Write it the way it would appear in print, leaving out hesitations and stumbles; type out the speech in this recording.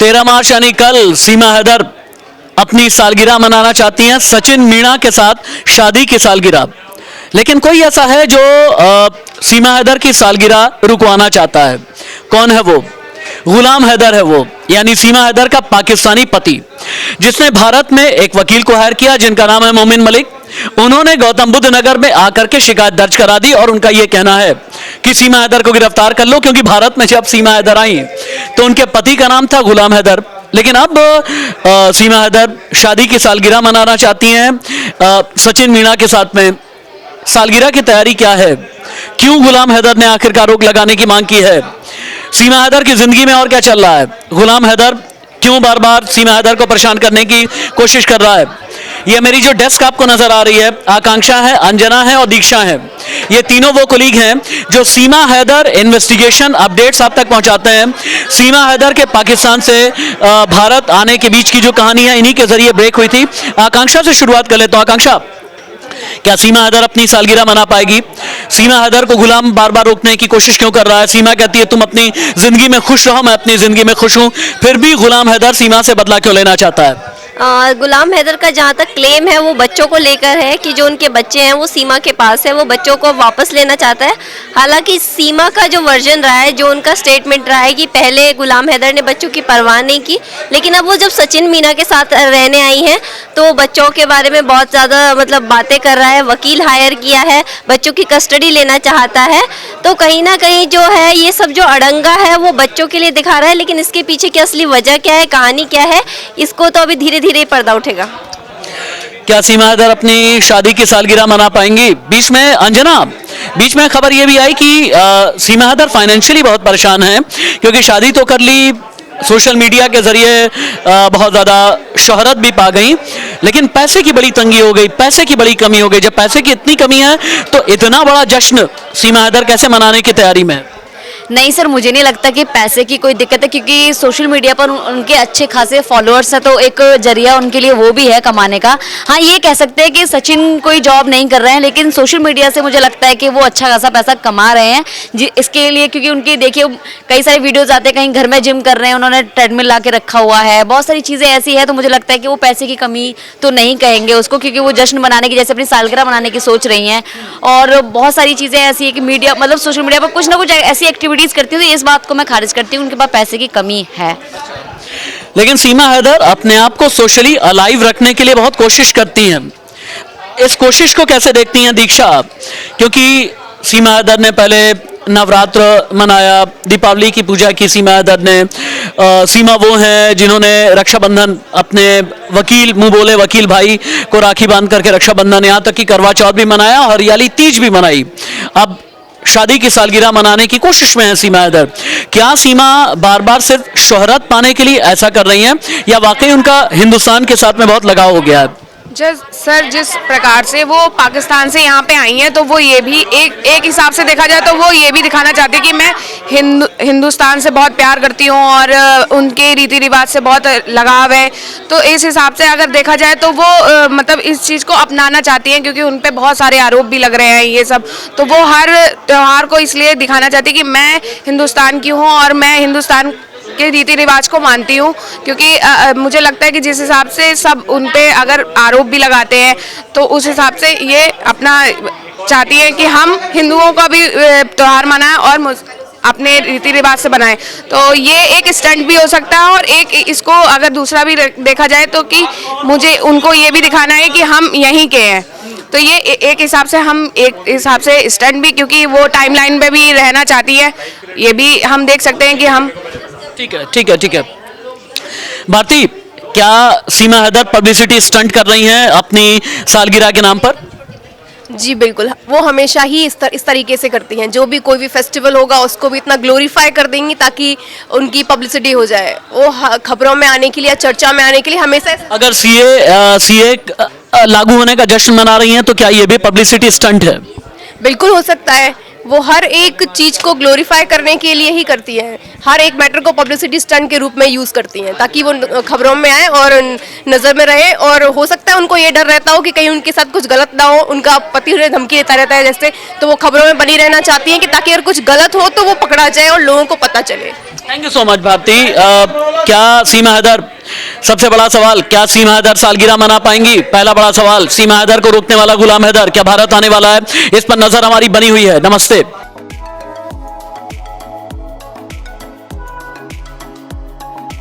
13 मार्च यानी कल सीमा हैदर अपनी सालगिरह मनाना चाहती हैं सचिन मीणा के साथ शादी की सालगिरह। लेकिन कोई ऐसा है जो सीमा हैदर की सालगिरह रुकवाना चाहता है। कौन है वो? गुलाम हैदर है वो, यानी सीमा हैदर का पाकिस्तानी पति, जिसने भारत में एक वकील को हायर किया जिनका नाम है मोमिन मलिक। उन्होंने गौतम बुद्ध नगर में आकर के शिकायत दर्ज करा दी और उनका यह कहना है कि सीमा हैदर को गिरफ्तार कर लो, क्योंकि भारत में जब सीमा हैदर आई तो उनके पति का नाम था गुलाम हैदर। लेकिन अब सीमा हैदर शादी की सालगिरह मनाना चाहती हैं सचिन मीणा के साथ में। सालगिरह की तैयारी क्या है? क्यों गुलाम हैदर ने आखिरकार रोक लगाने की मांग की है? सीमा हैदर की जिंदगी में और क्या चल रहा है? गुलाम हैदर क्यों बार बार सीमा हैदर को परेशान करने की कोशिश कर रहा है? ये मेरी जो डेस्क आपको नजर आ रही है, आकांक्षा है, अंजना है और दीक्षा है। ये तीनों वो कोलीग हैं जो सीमा हैदर इन्वेस्टिगेशन अपडेट्स आप तक पहुंचाते हैं। सीमा हैदर के पाकिस्तान से भारत आने के बीच की जो कहानी है, इन्हीं के जरिए ब्रेक हुई थी। आकांक्षा से शुरुआत कर लेता हूं। आकांक्षा, क्या सीमा हैदर अपनी सालगिरह मना पाएगी? सीमा हैदर को गुलाम बार बार रोकने की कोशिश क्यों कर रहा है? सीमा कहती है तुम अपनी जिंदगी में खुश रहो, मैं अपनी जिंदगी में खुश हूं, फिर भी गुलाम हैदर सीमा से बदला क्यों लेना चाहता है? गुलाम हैदर का जहाँ तक क्लेम है वो बच्चों को लेकर है कि जो उनके बच्चे हैं वो सीमा के पास है, वो बच्चों को वापस लेना चाहता है। हालांकि सीमा का जो वर्जन रहा है, जो उनका स्टेटमेंट रहा है कि पहले गुलाम हैदर ने बच्चों की परवाह नहीं की, लेकिन अब वो जब सचिन मीणा के साथ रहने आई हैं तो वो बच्चों के बारे में बहुत ज़्यादा बातें कर रहा है। वकील हायर किया है, बच्चों की कस्टडी लेना चाहता है। तो कहीं ना कहीं जो है ये सब जो अड़ंगा है वो बच्चों के लिए दिखा रहा है, लेकिन इसके पीछे की असली वजह क्या है, कहानी क्या है, इसको तो अभी धीरे धीरे पर्दा उठेगा। क्या सीमा हैदर अपनी शादी की सालगिरह मना पाएंगी? बीच में अंजना, बीच में खबर यह भी आई कि सीमा हैदर फाइनेंशियली बहुत परेशान है, क्योंकि शादी तो कर ली, सोशल मीडिया के जरिए बहुत ज़्यादा शोहरत भी पा गई, लेकिन पैसे की बड़ी तंगी हो गई, पैसे की बड़ी कमी हो गई। जब पैसे की इतनी कमी है तो इतना बड़ा जश्न सीमा हैदर कैसे मनाने की तैयारी में है? नहीं सर, मुझे नहीं लगता कि पैसे की कोई दिक्कत है, क्योंकि सोशल मीडिया पर उनके अच्छे खासे फॉलोअर्स हैं, तो एक जरिया उनके लिए वो भी है कमाने का। हाँ, ये कह सकते हैं कि सचिन कोई जॉब नहीं कर रहे हैं, लेकिन सोशल मीडिया से मुझे लगता है कि वो अच्छा खासा पैसा कमा रहे हैं इसके लिए, क्योंकि उनकी देखिए कई सारे वीडियोज़ आते हैं, कहीं घर में जिम कर रहे हैं, उन्होंने ट्रेडमिल ला के रखा हुआ है, बहुत सारी चीज़ें ऐसी है। तो मुझे लगता है कि वो पैसे की कमी तो नहीं कहेंगे उसको, क्योंकि वो जश्न मनाने की, जैसे अपनी सालगिरह मनाने की सोच रही हैं। और बहुत सारी चीज़ें ऐसी है कि मीडिया सोशल मीडिया पर कुछ ना कुछ ऐसी एक्टिविटीज़ करती हूँ, तो इस बात को मैं खारिज करती हूँ, उनके पास पैसे की कमी है। लेकिन सीमा हैदर अपने आप को सोशली अलाइव रखने के लिए बहुत कोशिश करती हैं। इस कोशिश को कैसे देखती हैं दीक्षा? क्योंकि सीमा हैदर ने पहले नवरात्र मनाया, दीपावली की पूजा की सीमा हैदर ने। सीमा वो हैं जिन्होंने रक्षाबंधन अपने वकील, मुंह बोले वकील भाई को राखी बांध करके रक्षाबंधन, यहाँ तक कि करवा चौथ भी मनाया और हरियाली तीज भी मनाई। अब शादी की सालगिरह मनाने की कोशिश में है सीमा हैदर। क्या सीमा बार बार सिर्फ शोहरत पाने के लिए ऐसा कर रही हैं, या वाकई उनका हिंदुस्तान के साथ में बहुत लगाव हो गया है? सर, जिस प्रकार से वो पाकिस्तान से यहाँ पे आई हैं, तो वो ये भी एक हिसाब से देखा जाए तो वो ये भी दिखाना चाहती है कि मैं हिंदुस्तान से बहुत प्यार करती हूँ और उनके रीति रिवाज से बहुत लगाव है। तो इस हिसाब से अगर देखा जाए तो वो इस चीज़ को अपनाना चाहती हैं, क्योंकि उन पे बहुत सारे आरोप भी लग रहे हैं ये सब। तो वो हर त्यौहार को इसलिए दिखाना चाहती है कि मैं हिंदुस्तान की हूँ और मैं हिंदुस्तान के रीति रिवाज को मानती हूँ। क्योंकि मुझे लगता है कि जिस हिसाब से सब उन पे अगर आरोप भी लगाते हैं, तो उस हिसाब से ये अपना चाहती है कि हम हिंदुओं का भी त्यौहार मनाएं और अपने रीति रिवाज से बनाएं। तो ये एक स्टंट भी हो सकता है, और एक इसको अगर दूसरा भी देखा जाए तो कि मुझे उनको ये भी दिखाना है कि हम यहीं के हैं। तो ये एक हिसाब से स्टंट भी, क्योंकि वो टाइमलाइन पे भी रहना चाहती है, ये भी हम देख सकते हैं कि हम। ठीक है। भारती, क्या सीमा हैदर पब्लिसिटी स्टंट कर रही हैं अपनी सालगिरह के नाम पर? जी बिल्कुल, वो हमेशा ही इस तरीके से करती हैं। जो भी कोई भी फेस्टिवल होगा उसको भी इतना ग्लोरीफाई कर देंगी ताकि उनकी पब्लिसिटी हो जाए। वो खबरों में आने के लिए, चर्चा में आने के लिए हमेशा। अगर सीए लागू होने का जश्न मना रही हैं तो क्या ये भी पब्लिसिटी स्टंट है? बिल्कुल हो सकता है। वो हर एक चीज़ को ग्लोरीफाई करने के लिए ही करती हैं, हर एक मैटर को पब्लिसिटी स्टंट के रूप में यूज़ करती हैं ताकि वो खबरों में आए और नज़र में रहे। और हो सकता है उनको ये डर रहता हो कि कहीं उनके साथ कुछ गलत ना हो, उनका पति उन्हें धमकी देता रहता है जैसे, तो वो खबरों में बनी रहना चाहती हैं कि ताकि अगर कुछ गलत हो तो वो पकड़ा जाए और लोगों को पता चले। Thank you so much Bharti. क्या सीमा हैदर, सबसे बड़ा सवाल, क्या सीमा हैदर सालगिरह मना पाएंगी? पहला बड़ा सवाल, सीमा हैदर को रोकने वाला गुलाम हैदर क्या भारत आने वाला है? इस पर नजर हमारी बनी हुई है। नमस्ते।